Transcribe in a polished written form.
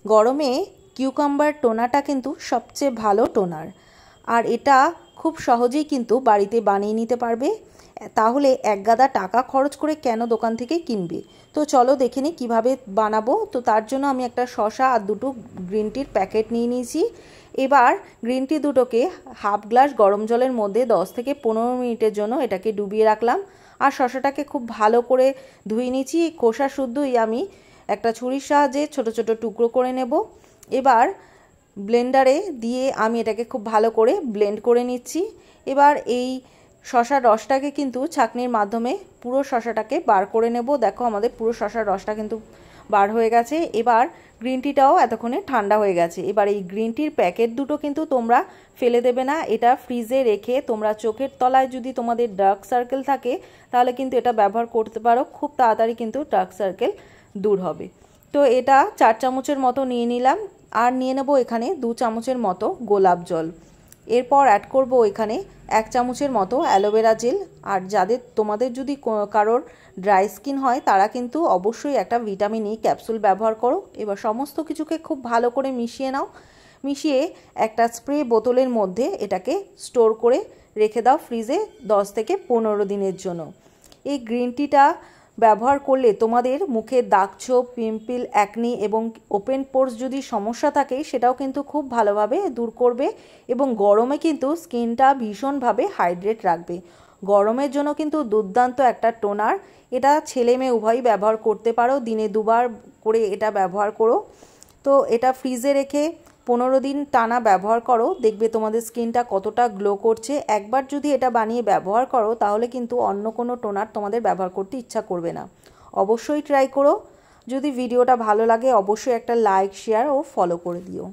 গরমে কিউকাম্বার টোনারটা কিন্তু সবচেয়ে ভালো টোনার, আর এটা খুব সহজেই কিন্তু বাড়িতে বানিয়ে নিতে পারবে। তাহলে এক গাদা টাকা খরচ করে কেন দোকান থেকে কিনবে। তো চলো দেখে নিই কীভাবে বানাবো। তো তার জন্য আমি একটা শসা আর দুটো গ্রিন টির প্যাকেট নিয়ে নিয়েছি। এবার গ্রিন টি দুটোকে হাফ গ্লাস গরম জলের মধ্যে 10 থেকে 15 মিনিটের জন্য এটাকে ডুবিয়ে রাখলাম। আর শসাটাকে খুব ভালো করে ধুয়ে নিয়েছি, খোসা শুদ্ধই আমি একটা ছুরির সাহায্যে ছোট ছোট টুকরো করে নেব। এবার ব্লেন্ডারে দিয়ে আমি এটাকে খুব ভালো করে ব্লেন্ড করে নিচ্ছি। এবার এই শসার রসটাকে কিন্তু ছাঁকনির মাধ্যমে পুরো শসাটাকে বার করে নেব। দেখো আমাদের পুরো শসার রসটা কিন্তু বার হয়ে গেছে। এবার গ্রিন টিটাও এতক্ষণে ঠান্ডা হয়ে গেছে। এবার এই গ্রিন টির প্যাকেট দুটো কিন্তু তোমরা ফেলে দেবে না, এটা ফ্রিজে রেখে তোমরা চোখের তলায় যদি তোমাদের ডার্ক সার্কেল থাকে তাহলে কিন্তু এটা ব্যবহার করতে পারো, খুব তাড়াতাড়ি কিন্তু ডার্ক সার্কেল দূর হবে। তো এটা 4 চামচের মতো নিয়ে নিলাম। আর নিয়ে নেব এখানে 2 চামচের মতো গোলাপ জল। এরপর অ্যাড করব এখানে 1 চামচের মতো অ্যালোভেরা জেল। আর তোমাদের যদি কারোর ড্রাই স্কিন হয় তারা কিন্তু অবশ্যই একটা ভিটামিন ই ক্যাপসুল ব্যবহার করো। এবার সমস্ত কিছুকে খুব ভালো করে মিশিয়ে নাও। মিশিয়ে একটা স্প্রে বোতলের মধ্যে এটাকে স্টোর করে রেখে দাও ফ্রিজে 10 থেকে 15 দিনের জন্য। এই গ্রিন টিটা ব্যবহার করলে তোমাদের মুখে দাগছোপ, পিম্পল, অ্যাকনি এবং ওপেন পোরস যদি সমস্যা থাকে সেটাও কিন্তু খুব ভালোভাবে দূর করবে এবং গরমে কিন্তু স্কিনটা ভীষণভাবে হাইড্রেট রাখবে। গরমের জন্য কিন্তু দুর্দান্ত একটা টোনার। এটা ছেলে মেয়ে উভয়ই ব্যবহার করতে পারো, দিনে 2 বার করে এটা ব্যবহার করো। তো এটা ফ্রিজে রেখে 15 দিন টানা ব্যবহার করো, দেখবে তোমাদের স্কিনটা কতটা গ্লো করছে। একবার যদি এটা বানিয়ে ব্যবহার করো তাহলে কিন্তু অন্য কোনো টোনার তোমাদের ব্যবহার করতে ইচ্ছা করবে না। অবশ্যই ট্রাই করো। যদি ভিডিওটা ভালো লাগে অবশ্যই একটা লাইক, শেয়ার ও ফলো করে দিও।